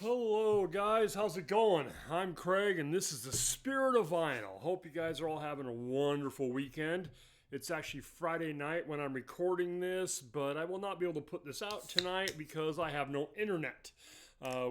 Hello, guys. How's it going? I'm Craig, and this is the Spirit of Vinyl. Hope you guys are all having a wonderful weekend. It's actually Friday night when I'm recording this, but I will not be able to put this out tonight because I have no internet.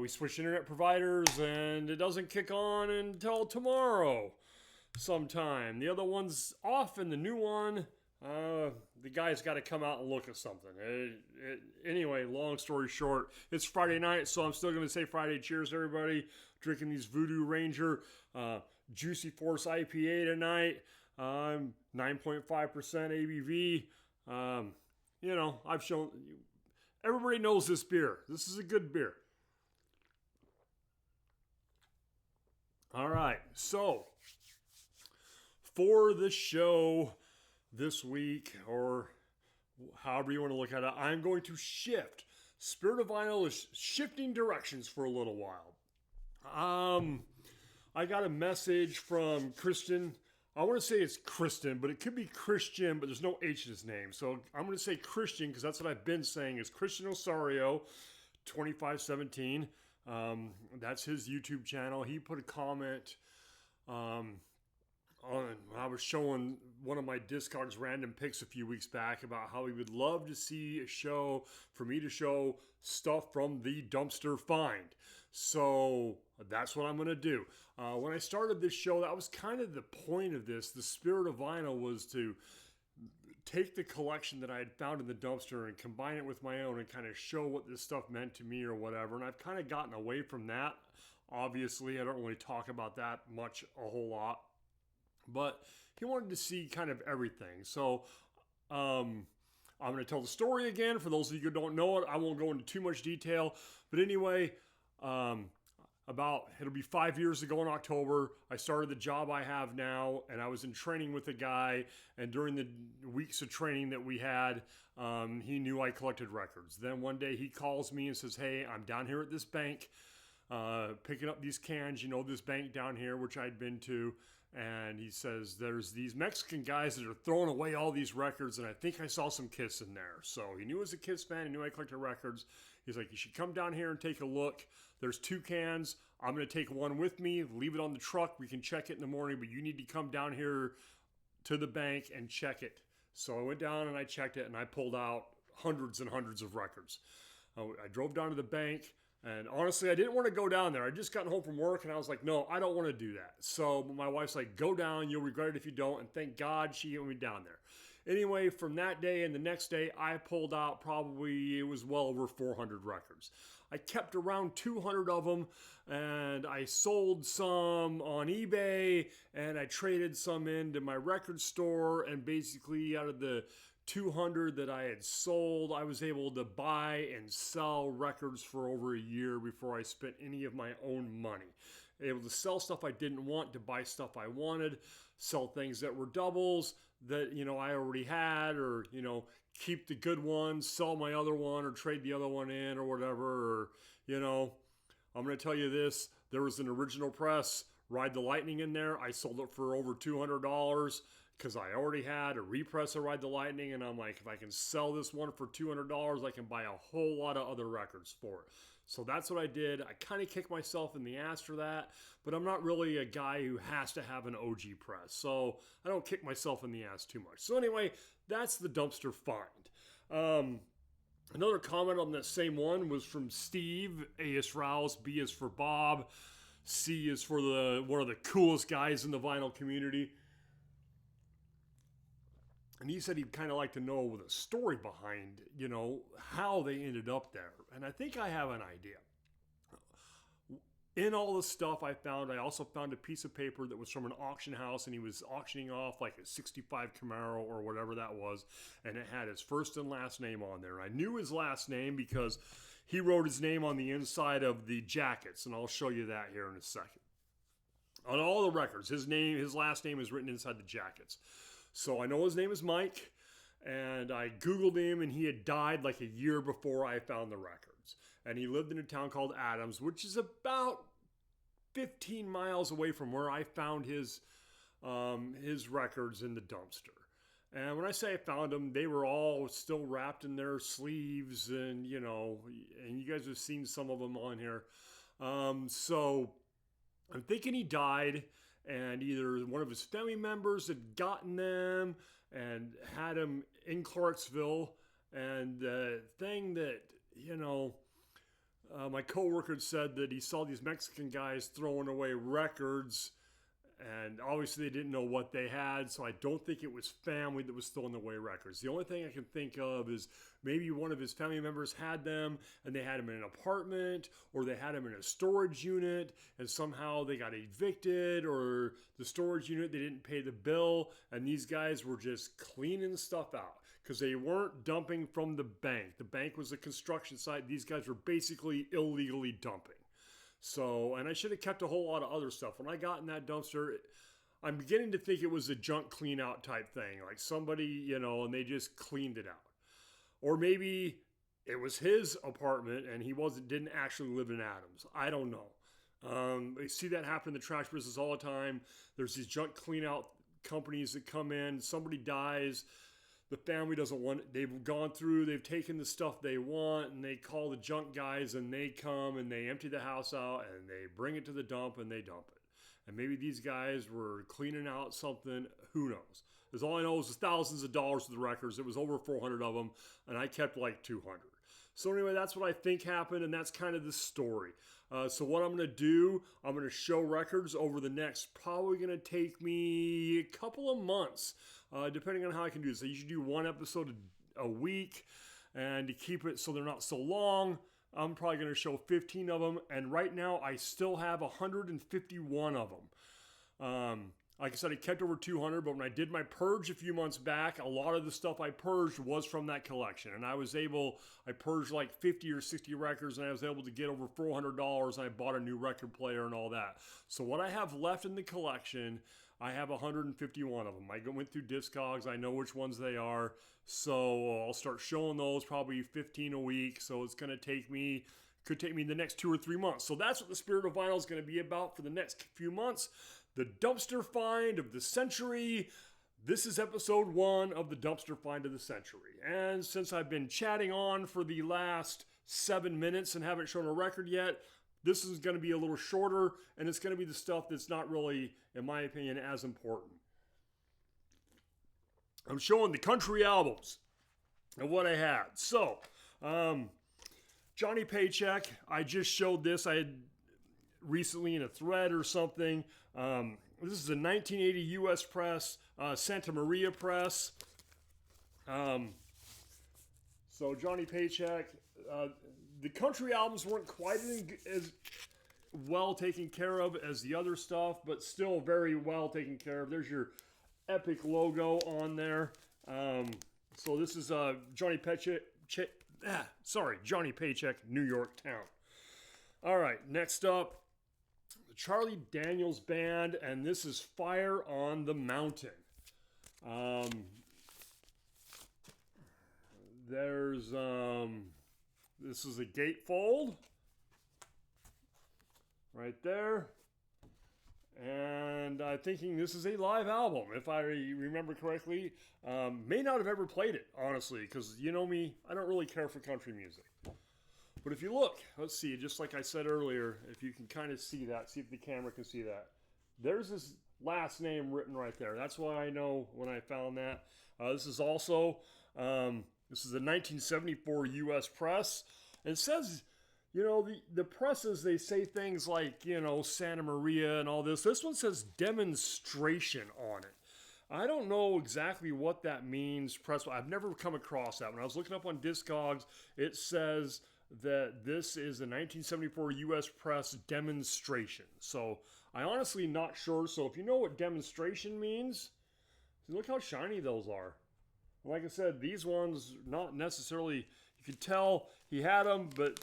We switched internet providers, and it doesn't kick on until tomorrow sometime. The other one's off, and the new one, the guy's got to come out and look at something. Anyway, long story short, it's Friday night, so I'm still going to say Friday cheers, everybody. Drinking these Voodoo Ranger Juicy Force IPA tonight. 9.5% ABV. I've shown everybody knows this beer. This is a good beer. All right, so for the show this week, or however you want to look at it, I'm going to shift. Spirit of Vinyl is shifting directions for a little while. I got a message from Kristen. I want to say it's Kristen, but it could be Christian, but there's no H in his name. So I'm going to say Christian because that's what I've been saying is Christian Osario, 2517. That's his YouTube channel. He put a comment I was showing one of my Discard's random picks a few weeks back about how he would love to see a show for me to show stuff from the dumpster find. So that's what I'm going to do. When I started this show, that was kind of the point of this. The Spirit of Vinyl was to take the collection that I had found in the dumpster and combine it with my own and kind of show what this stuff meant to me or whatever. And I've kind of gotten away from that. Obviously, I don't really talk about that much a whole lot. But he wanted to see kind of everything. So I'm going to tell the story again. For those of you who don't know it, I won't go into too much detail. But anyway, it'll be 5 years ago in October, I started the job I have now, and I was in training with a guy. And during the weeks of training that we had, he knew I collected records. Then one day he calls me and says, "Hey, I'm down here at this bank picking up these cans, this bank down here, which I'd been to." And he says, "There's these Mexican guys that are throwing away all these records, and I think I saw some Kiss in there." So he knew I was a Kiss fan. He knew I collected records. He's like, "You should come down here and take a look. There's 2 cans. I'm going to take one with me, leave it on the truck. We can check it in the morning, but you need to come down here to the bank and check it." So I went down and I checked it, and I pulled out hundreds and hundreds of records. I drove down to the bank. And honestly, I didn't want to go down there. I just gotten home from work and I was like, no, I don't want to do that. So my wife's like, "Go down. You'll regret it if you don't." And thank God she got me down there. Anyway, from that day and the next day, I pulled out it was well over 400 records. I kept around 200 of them, and I sold some on eBay, and I traded some into my record store, and basically out of the 200 that I had sold, I was able to buy and sell records for over a year before I spent any of my own money. Able to sell stuff I didn't want to buy stuff I wanted, sell things that were doubles that, I already had, or, keep the good ones, sell my other one, or trade the other one in, or whatever, or, I'm going to tell you this, there was an original press, Ride the Lightning in there. I sold it for over $200 because I already had a repress of Ride the Lightning, and I'm like, if I can sell this one for $200, I can buy a whole lot of other records for it. So that's what I did. I kind of kicked myself in the ass for that, but I'm not really a guy who has to have an OG press, so I don't kick myself in the ass too much. So anyway, that's the dumpster find. Another comment on that same one was from Steve. A is for Alice, B is for Bob, C is for one of the coolest guys in the vinyl community. And he said he'd kind of like to know the story behind, how they ended up there. And I think I have an idea. In all the stuff I found, I also found a piece of paper that was from an auction house, and he was auctioning off like a 65 Camaro or whatever that was, and it had his first and last name on there. I knew his last name because he wrote his name on the inside of the jackets, and I'll show you that here in a second. On all the records, his last name is written inside the jackets. So I know his name is Mike, and I Googled him, and he had died like a year before I found the records. And he lived in a town called Adams, which is about 15 miles away from where I found his records in the dumpster. And when I say I found them, they were all still wrapped in their sleeves, and you guys have seen some of them on here. So I'm thinking he died, and either one of his family members had gotten them and had him in Clarksville. And the thing that, my coworker said that he saw these Mexican guys throwing away records, and obviously they didn't know what they had, so I don't think it was family that was throwing away records. The only thing I can think of is maybe one of his family members had them, and they had them in an apartment, or they had them in a storage unit, and somehow they got evicted, or the storage unit, they didn't pay the bill, and these guys were just cleaning stuff out. Because they weren't dumping from the bank. The bank was a construction site. These guys were basically illegally dumping. So, and I should have kept a whole lot of other stuff. When I got in that dumpster, I'm beginning to think it was a junk clean out type thing. Like somebody, and they just cleaned it out. Or maybe it was his apartment and he didn't actually live in Adams. I don't know. I see that happen in the trash business all the time. There's these junk clean out companies that come in. Somebody dies. The family doesn't want it. They've gone through, they've taken the stuff they want, and they call the junk guys, and they come, and they empty the house out, and they bring it to the dump, and they dump it. And maybe these guys were cleaning out something, who knows. Because all I know is the thousands of dollars of the records. It was over 400 of them, and I kept like 200. So anyway, that's what I think happened, and that's kind of the story. So what I'm going to do, I'm going to show records over the next, probably going to take me a couple of months, depending on how I can do this. I usually do one episode a week, and to keep it so they're not so long, I'm probably going to show 15 of them, and right now I still have 151 of them. Like I said, I kept over 200, but when I did my purge a few months back, a lot of the stuff I purged was from that collection. And I purged like 50 or 60 records, and I was able to get over $400, and I bought a new record player and all that. So what I have left in the collection, I have 151 of them. I went through Discogs. I know which ones they are. So I'll start showing those, probably 15 a week. So it's going to could take me the next 2 or 3 months. So that's what the Spirit of Vinyl is going to be about for the next few months. The dumpster find of the century. This is episode 1 of the dumpster find of the century. And since I've been chatting on for the last 7 minutes and haven't shown a record yet, this is going to be a little shorter, and it's going to be the stuff that's not really, in my opinion, as important. I'm showing the country albums and what I had. So, Johnny Paycheck, I just showed this. I had recently in a thread or something. This is a 1980 U.S. press, Santa Maria press. So Johnny Paycheck, the country albums weren't quite as well taken care of as the other stuff, but still very well taken care of. There's your Epic logo on there. So this is Johnny Paycheck, New York Town. All right, next up, Charlie Daniels Band, and this is Fire on the Mountain. This is a gatefold right there, and I'm thinking this is a live album, if I remember correctly. May not have ever played it, honestly, because you know me, I don't really care for country music. But if you look, let's see, just like I said earlier, if you can kind of see that, see if the camera can see that. There's his last name written right there. That's why I know when I found that. This is also, this is a 1974 U.S. press. And it says, the presses, they say things like, Santa Maria and all this. This one says demonstration on it. I don't know exactly what that means. I've never come across that. When I was looking up on Discogs, it says that this is a 1974 U.S. press demonstration. So I honestly not sure. So if you know what demonstration means, look how shiny those are. Like I said, these ones not necessarily, you could tell he had them, but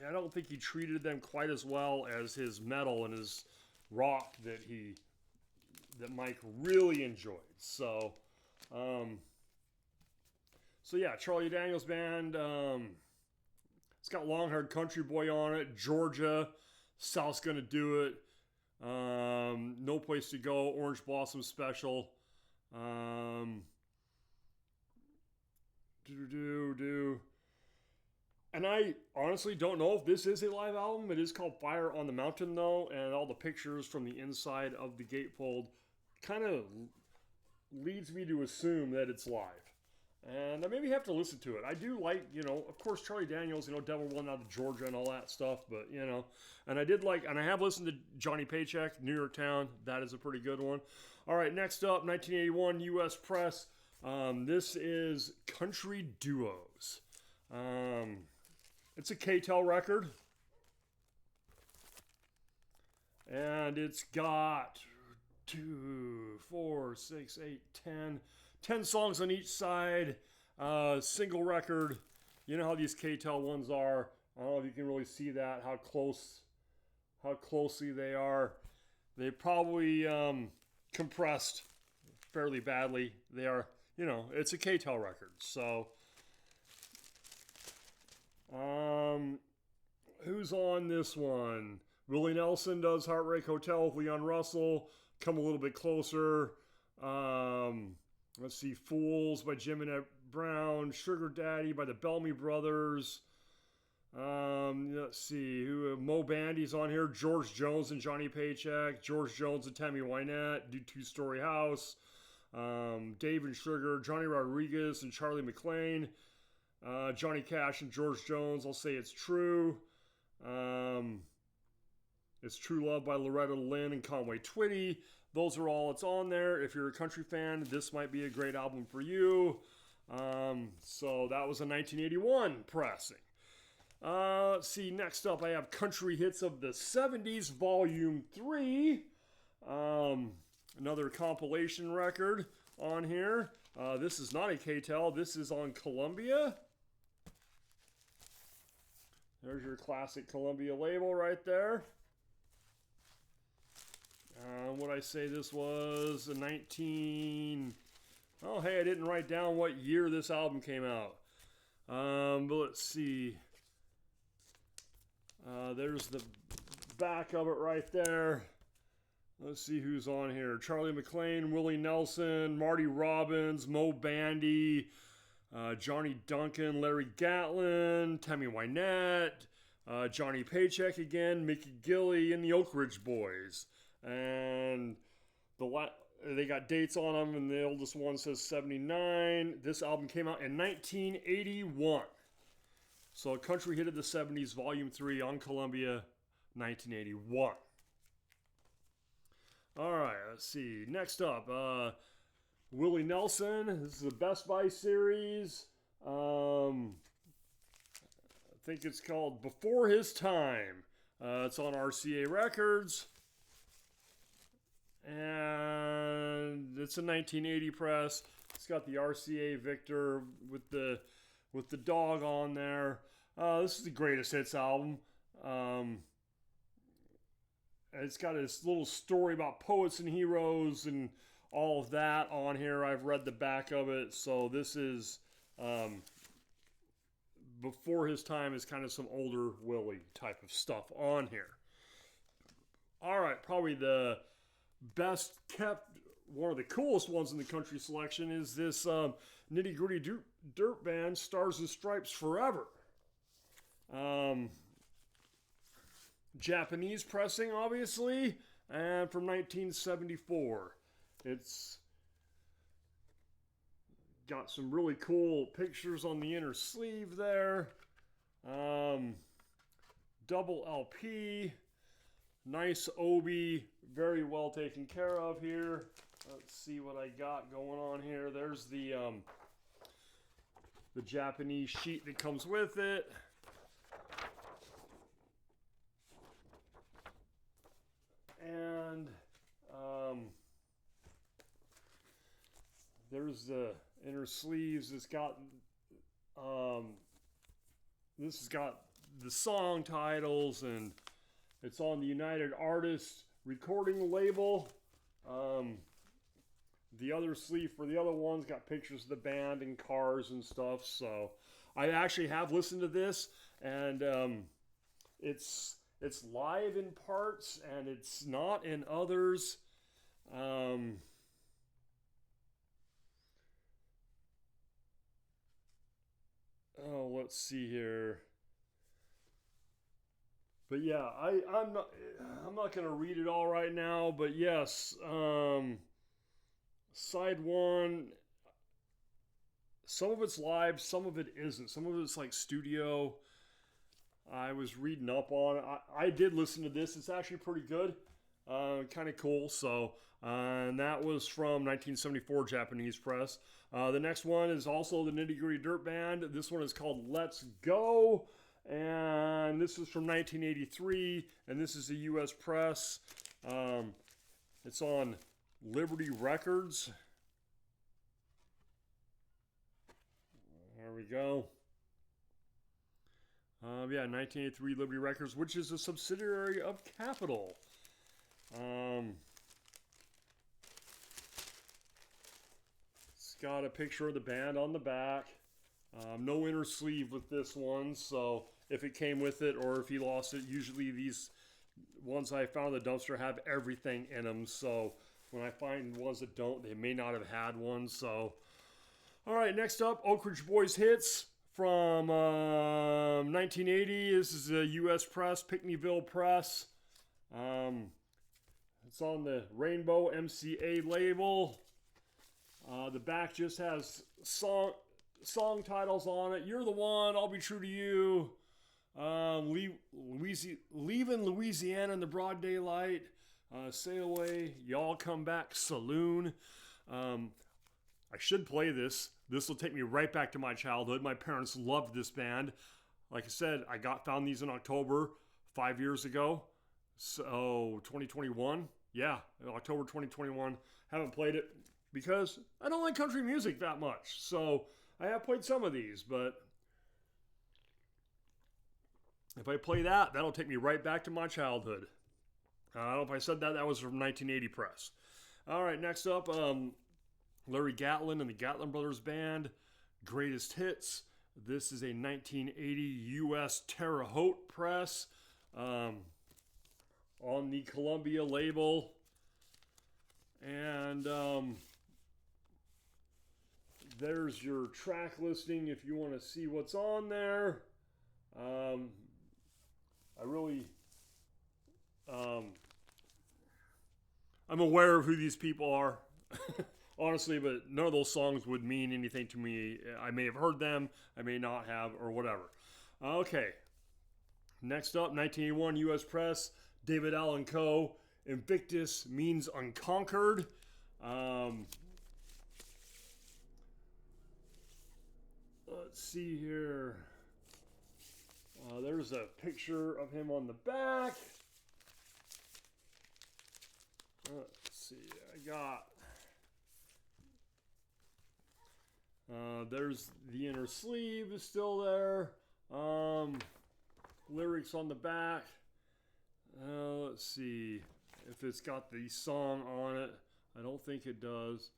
I don't think he treated them quite as well as his metal and his rock that Mike really enjoyed. So yeah, Charlie Daniels Band. It's got Long Haired Country Boy on it. Georgia. South's Gonna Do It. No Place to Go. Orange Blossom Special. And I honestly don't know if this is a live album. It is called Fire on the Mountain, though, and all the pictures from the inside of the gatefold kind of leads me to assume that it's live. And I maybe have to listen to it. I do like, of course, Charlie Daniels, Devil Run Out of Georgia and all that stuff, but, and I did like, and I have listened to Johnny Paycheck, New York Town. That is a pretty good one. All right, next up, 1981 U.S. Press. This is Country Duos. It's a K-Tel record. And it's got 2, 4, 6, 8, 10 songs on each side. Single record. You know how these K-Tel ones are. I don't know if you can really see that, how closely they are. They probably compressed fairly badly. They are, it's a K-Tel record. So, who's on this one? Willie Nelson does Heartbreak Hotel with Leon Russell. Come a Little Bit Closer. Let's see, Fools by Jim and Ed Brown. Sugar Daddy by the Bellamy Brothers. Let's see, Mo Bandy's on here. George Jones and Johnny Paycheck. George Jones and Tammy Wynette do Two Story House. Dave and Sugar. Johnny Rodriguez and Charlie McClain. Johnny Cash and George Jones. I'll say It's True. It's True Love by Loretta Lynn and Conway Twitty. Those are all it's on there. If you're a country fan, this might be a great album for you. So that was a 1981 pressing. Let's see, next up I have Country Hits of the 70s, Volume 3. Another compilation record on here. This is not a K-Tel. This is on Columbia. There's your classic Columbia label right there. What I say this was a 19... Oh, hey, I didn't write down what year this album came out. But let's see. There's the back of it right there. Let's see who's on here. Charlie McClain, Willie Nelson, Marty Robbins, Mo Bandy, Johnny Duncan, Larry Gatlin, Tammy Wynette, Johnny Paycheck again, Mickey Gilley, and the Oak Ridge Boys. And they got dates on them, and the oldest one says 79. This album came out in 1981. So Country Hit of the 70s, Volume 3 on Columbia, 1981. All right, let's see. Next up, Willie Nelson. This is a Best Buy series. I think it's called Before His Time. It's on RCA Records. And it's a 1980 press. It's got the RCA Victor with the dog on there. This is the greatest hits album. It's got this little story about poets and heroes and all of that on here. I've read the back of it. So this is Before His Time is kind of some older Willie type of stuff on here. All right, probably the best kept, one of the coolest ones in the country selection is this Nitty Gritty Dirt Band, Stars and Stripes Forever. Japanese pressing, obviously, and from 1974. It's got some really cool pictures on the inner sleeve there. Double LP. Nice Obi, very well taken care of here. Let's see what I got going on here. There's the Japanese sheet that comes with it. And there's the inner sleeves. It's got this has got the song titles, and it's on the United Artists recording label. The other sleeve for the other one's got pictures of the band and cars and stuff. So I actually have listened to this, and it's live in parts and it's not in others. Let's see here. But yeah, I'm not gonna read it all right now. But yes, side one. Some of it's live, some of it isn't. Some of it's like studio. I was reading up on it. I did listen to this. It's actually pretty good. Kind of cool. So, and that was from 1974 Japanese press. The next one is also the Nitty Gritty Dirt Band. This one is called Let's Go. And this is from 1983. And this is the U.S. press. It's on Liberty Records. There we go. Yeah, 1983 Liberty Records, which is a subsidiary of Capitol. It's got a picture of the band on the back. No inner sleeve with this one, so if it came with it or if he lost it, usually these ones I found in the dumpster have everything in them. So when I find ones that don't, they may not have had one. So, all right, next up, Oak Ridge Boys Hits from 1980. This is a U.S. press, Pickneyville Press. It's on the Rainbow MCA label. The back just has song titles on it. You're the One, I'll Be True to You. Leaving Louisiana in the broad daylight. Sail Away, Y'all Come Back, Saloon. I should play this. This will take me right back to my childhood. My parents loved this band. Like I said, I found these in October 5 years ago. So 2021. Yeah, October 2021. Haven't played it because I don't like country music that much. So I have played some of these, but if I play that, that'll take me right back to my childhood. I don't know if I said that. That was from 1980 press. All right, next up, Larry Gatlin and the Gatlin Brothers Band, Greatest Hits. This is a 1980 U.S. Terre Haute press on the Columbia label. And there's your track listing if you want to see what's on there. I'm aware of who these people are. Honestly, but none of those songs would mean anything to me. I may have heard them, I may not have, or whatever. Okay. Next up, 1981 U.S. Press, David Allen Coe, Invictus Means Unconquered. Let's see here. There's a picture of him on the back. Let's see. I got... there's the inner sleeve is still there. Lyrics on the back. Let's see if it's got the song on it. I don't think it does.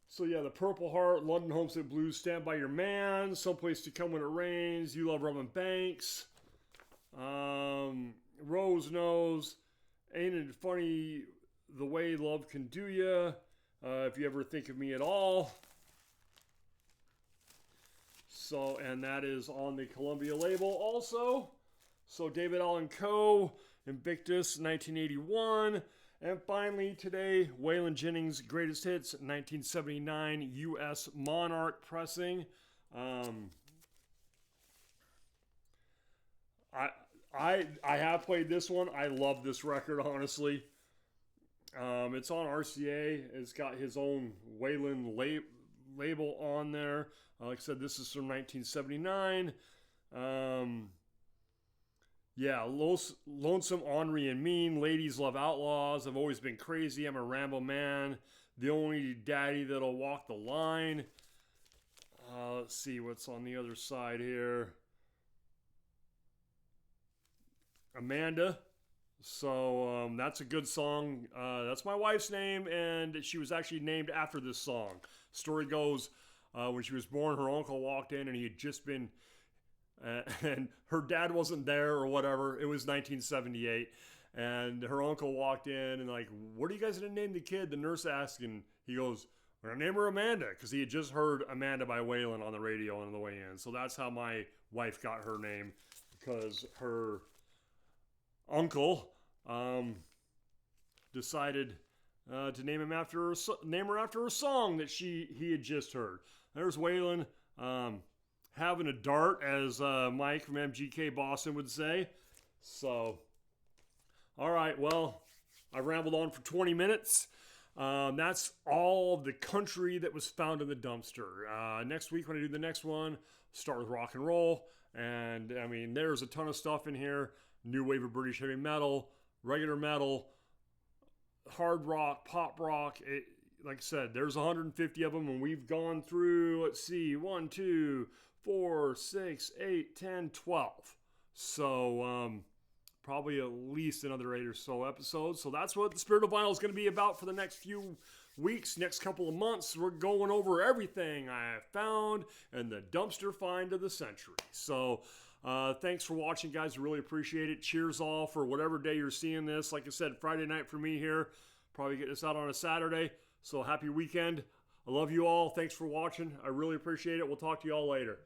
So yeah, the Purple Heart, London Homesick Blues, Stand By Your Man, Someplace to Come When It Rains, You Love Robin Banks, Rose Knows, Ain't It Funny The Way Love Can Do Ya, If You Ever Think of Me At All. So, and that is on the Columbia label also. So David Allen Coe, Invictus, 1981. And finally today, Waylon Jennings' Greatest Hits, 1979 U.S. Monarch pressing. I have played this one. I love this record, honestly. It's on RCA. It's got his own Waylon label on there. Like I said, this is from 1979. Yeah, Lonesome, Ornery, and Mean, Ladies Love Outlaws, I've Always Been Crazy, I'm a Rambo Man, The Only Daddy That'll Walk the Line. Let's see what's on the other side here. Amanda. So that's a good song. That's my wife's name, and she was actually named after this song. Story goes, when she was born, her uncle walked in, and he had just been... and her dad wasn't there or whatever. It was 1978. And her uncle walked in and like, what are you guys going to name the kid? The nurse asked, and he goes, we're going to name her Amanda, because he had just heard Amanda by Waylon on the radio on the way in. So that's how my wife got her name, because her uncle decided to name her after a song that he had just heard. There's Waylon having a dart, as Mike from MGK Boston would say. So, all right, well, I rambled on for 20 minutes. That's all the country that was found in the dumpster. Next week, when I do the next one, start with rock and roll. And, I mean, there's a ton of stuff in here. New wave of British heavy metal, regular metal, hard rock, pop rock. Like I said, there's 150 of them, and we've gone through, let's see, 1, 2, 4, 6, 8, 10, 12. So, probably at least another 8 or so episodes. So that's what the Spirit of Vinyl is going to be about for the next few weeks, next couple of months. We're going over everything I have found and the dumpster find of the century. So thanks for watching, guys. I really appreciate it. Cheers all for whatever day you're seeing this. Like I said, Friday night for me here. Probably get this out on a Saturday. So happy weekend. I love you all. Thanks for watching. I really appreciate it. We'll talk to you all later.